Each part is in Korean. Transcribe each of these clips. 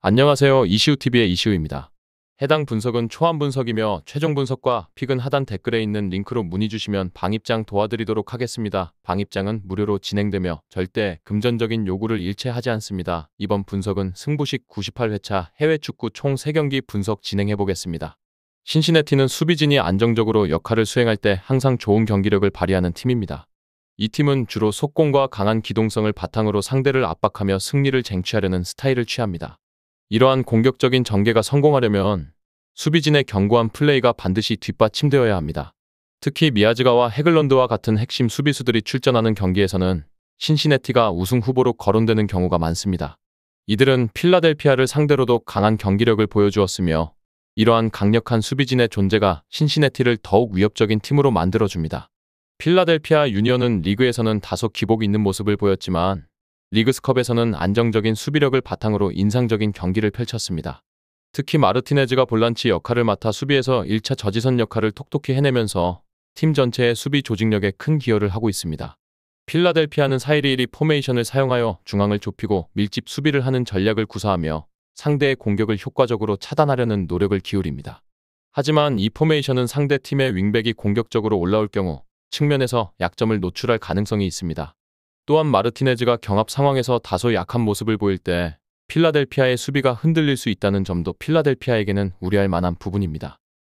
안녕하세요. 이시우TV의 이시우입니다. 해당 분석은 초안 분석이며 최종 분석과 픽은 하단 댓글에 있는 링크로 문의 주시면 방입장 도와드리도록 하겠습니다. 방입장은 무료로 진행되며 절대 금전적인 요구를 일체하지 않습니다. 이번 분석은 승부식 98회차 해외 축구 총 3경기 분석 진행해보겠습니다. 신시내티는 수비진이 안정적으로 역할을 수행할 때 항상 좋은 경기력을 발휘하는 팀입니다. 이 팀은 주로 속공과 강한 기동성을 바탕으로 상대를 압박하며 승리를 쟁취하려는 스타일을 취합니다. 이러한 공격적인 전개가 성공하려면 수비진의 견고한 플레이가 반드시 뒷받침되어야 합니다. 특히 미아즈가와 해글런드와 같은 핵심 수비수들이 출전하는 경기에서는 신시내티가 우승 후보로 거론되는 경우가 많습니다. 이들은 필라델피아를 상대로도 강한 경기력을 보여주었으며 이러한 강력한 수비진의 존재가 신시내티를 더욱 위협적인 팀으로 만들어줍니다. 필라델피아 유니언은 리그에서는 다소 기복 있는 모습을 보였지만 리그스컵에서는 안정적인 수비력을 바탕으로 인상적인 경기를 펼쳤습니다. 특히 마르티네즈가 볼란치 역할을 맡아 수비에서 1차 저지선 역할을 톡톡히 해내면서 팀 전체의 수비 조직력에 큰 기여를 하고 있습니다. 필라델피아는 4-1-1-2 포메이션을 사용하여 중앙을 좁히고 밀집 수비를 하는 전략을 구사하며 상대의 공격을 효과적으로 차단하려는 노력을 기울입니다. 하지만 이 포메이션은 상대 팀의 윙백이 공격적으로 올라올 경우 측면에서 약점을 노출할 가능성이 있습니다. 또한 마르티네즈가 경합 상황에서 다소 약한 모습을 보일 때 필라델피아의 수비가 흔들릴 수 있다는 점도 필라델피아에게는 우려할 만한 부분입니다.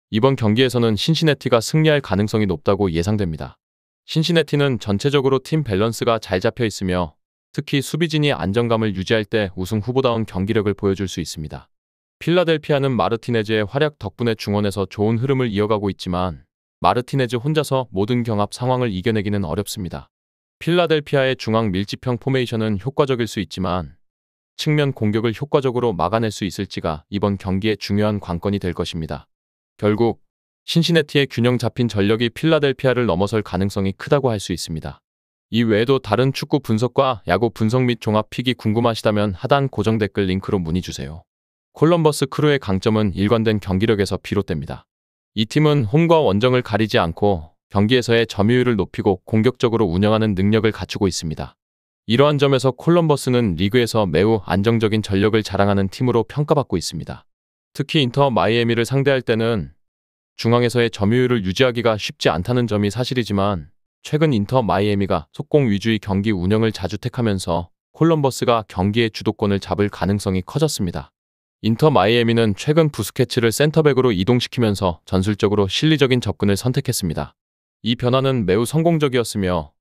이번 경기에서는 신시내티가 승리할 가능성이 높다고 예상됩니다. 신시내티는 전체적으로 팀 밸런스가 잘 잡혀 있으며 특히 수비진이 안정감을 유지할 때 우승 후보다운 경기력을 보여줄 수 있습니다. 필라델피아는 마르티네즈의 활약 덕분에 중원에서 좋은 흐름을 이어가고 있지만 마르티네즈 혼자서 모든 경합 상황을 이겨내기는 어렵습니다. 필라델피아의 중앙 밀집형 포메이션은 효과적일 수 있지만 측면 공격을 효과적으로 막아낼 수 있을지가 이번 경기의 중요한 관건이 될 것입니다. 결국 신시내티의 균형 잡힌 전력이 필라델피아를 넘어설 가능성이 크다고 할 수 있습니다. 이 외에도 다른 축구 분석과 야구 분석 및 종합 픽이 궁금하시다면 하단 고정 댓글 링크로 문의 주세요. 콜럼버스 크루의 강점은 일관된 경기력에서 비롯됩니다. 이 팀은 홈과 원정을 가리지 않고 경기에서의 점유율을 높이고 공격적으로 운영하는 능력을 갖추고 있습니다. 이러한 점에서 콜럼버스는 리그에서 매우 안정적인 전력을 자랑하는 팀으로 평가받고 있습니다. 특히 인터 마이애미를 상대할 때는 중앙에서의 점유율을 유지하기가 쉽지 않다는 점이 사실이지만 최근 인터 마이애미가 속공 위주의 경기 운영을 자주 택하면서 콜럼버스가 경기의 주도권을 잡을 가능성이 커졌습니다. 인터 마이애미는 최근 부스케츠를 센터백으로 이동시키면서 전술적으로 실리적인 접근을 선택했습니다. 이 변화는 매우 성공적이었으며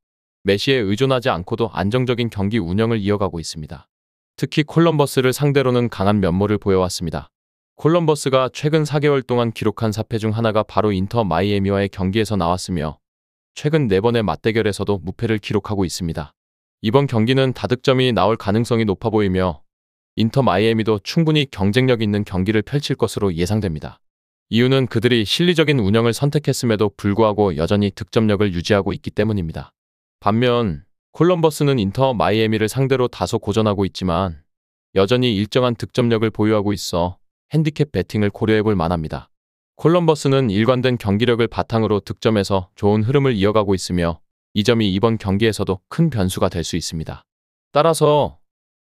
메시에 의존하지 않고도 안정적인 경기 운영을 이어가고 있습니다. 특히 콜럼버스를 상대로는 강한 면모를 보여왔습니다. 콜럼버스가 최근 4개월 동안 기록한 사패 중 하나가 바로 인터 마이애미와의 경기에서 나왔으며 최근 4번의 맞대결에서도 무패를 기록하고 있습니다. 이번 경기는 다득점이 나올 가능성이 높아 보이며 인터 마이애미도 충분히 경쟁력 있는 경기를 펼칠 것으로 예상됩니다. 이유는 그들이 실리적인 운영을 선택했음에도 불구하고 여전히 득점력을 유지하고 있기 때문입니다. 반면 콜럼버스는 인터 마이애미를 상대로 다소 고전하고 있지만 여전히 일정한 득점력을 보유하고 있어 핸디캡 배팅을 고려해볼 만합니다. 콜럼버스는 일관된 경기력을 바탕으로 득점에서 좋은 흐름을 이어가고 있으며 이 점이 이번 경기에서도 큰 변수가 될 수 있습니다. 따라서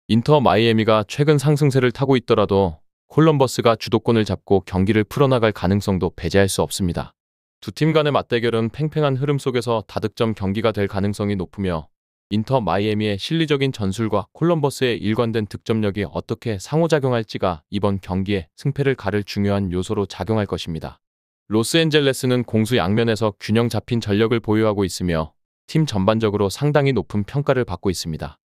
인터 마이애미가 최근 상승세를 타고 있더라도 콜럼버스가 주도권을 잡고 경기를 풀어나갈 가능성도 배제할 수 없습니다. 두 팀 간의 맞대결은 팽팽한 흐름 속에서 다득점 경기가 될 가능성이 높으며 인터 마이애미의 실리적인 전술과 콜럼버스의 일관된 득점력이 어떻게 상호작용할지가 이번 경기의 승패를 가를 중요한 요소로 작용할 것입니다. 로스앤젤레스는 공수 양면에서 균형 잡힌 전력을 보유하고 있으며 팀 전반적으로 상당히 높은 평가를 받고 있습니다.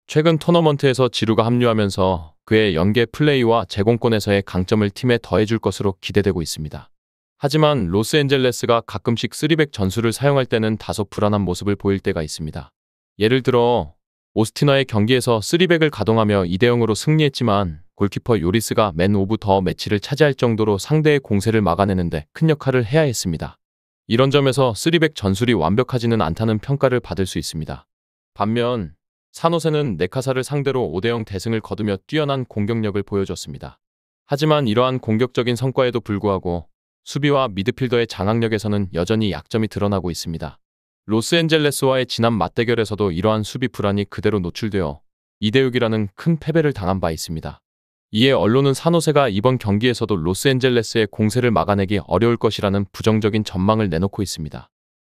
최근 토너먼트에서 지루가 합류하면서 그의 연계 플레이와 제공권에서의 강점을 팀에 더해줄 것으로 기대되고 있습니다. 하지만 로스앤젤레스가 가끔씩 3백 전술을 사용할 때는 다소 불안한 모습을 보일 때가 있습니다. 예를 들어 오스티너의 경기에서 3백을 가동하며 2대0으로 승리했지만 골키퍼 요리스가 맨 오브 더 매치를 차지할 정도로 상대의 공세를 막아내는데 큰 역할을 해야 했습니다. 이런 점에서 3백 전술이 완벽하지는 않다는 평가를 받을 수 있습니다. 반면 산호세는 네카사를 상대로 5대0 대승을 거두며 뛰어난 공격력을 보여줬습니다. 하지만 이러한 공격적인 성과에도 불구하고 수비와 미드필더의 장악력에서는 여전히 약점이 드러나고 있습니다. 로스앤젤레스와의 지난 맞대결에서도 이러한 수비 불안이 그대로 노출되어 2대6이라는 큰 패배를 당한 바 있습니다. 이에 언론은 산호세가 이번 경기에서도 로스앤젤레스의 공세를 막아내기 어려울 것이라는 부정적인 전망을 내놓고 있습니다.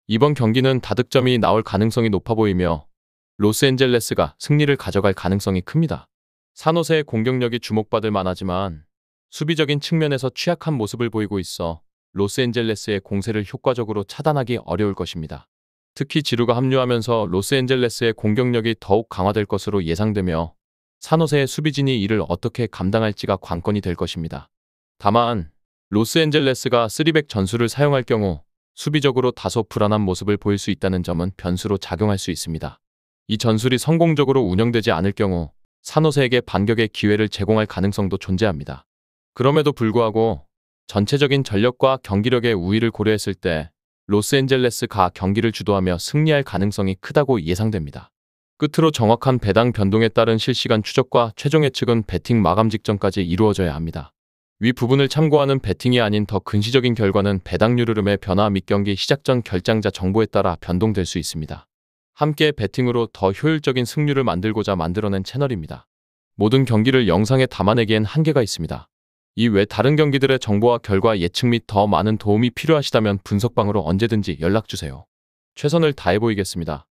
이번 경기는 다득점이 나올 가능성이 높아 보이며 로스앤젤레스가 승리를 가져갈 가능성이 큽니다. 산호세의 공격력이 주목받을 만하지만 수비적인 측면에서 취약한 모습을 보이고 있어 로스앤젤레스의 공세를 효과적으로 차단하기 어려울 것입니다. 특히 지루가 합류하면서 로스앤젤레스의 공격력이 더욱 강화될 것으로 예상되며 산호세의 수비진이 이를 어떻게 감당할지가 관건이 될 것입니다. 다만 로스앤젤레스가 3백 전술을 사용할 경우 수비적으로 다소 불안한 모습을 보일 수 있다는 점은 변수로 작용할 수 있습니다. 이 전술이 성공적으로 운영되지 않을 경우 산호세에게 반격의 기회를 제공할 가능성도 존재합니다. 그럼에도 불구하고 전체적인 전력과 경기력의 우위를 고려했을 때 로스앤젤레스가 경기를 주도하며 승리할 가능성이 크다고 예상됩니다. 끝으로 정확한 배당 변동에 따른 실시간 추적과 최종 예측은 배팅 마감 직전까지 이루어져야 합니다. 위 부분을 참고하는 배팅이 아닌 더 근시적인 결과는 배당률 흐름의 변화 및 경기 시작 전 결장자 정보에 따라 변동될 수 있습니다. 함께 배팅으로 더 효율적인 승률을 만들고자 만들어낸 채널입니다. 모든 경기를 영상에 담아내기엔 한계가 있습니다. 이 외 다른 경기들의 정보와 결과 예측 및 더 많은 도움이 필요하시다면 분석방으로 언제든지 연락주세요. 최선을 다해 보이겠습니다.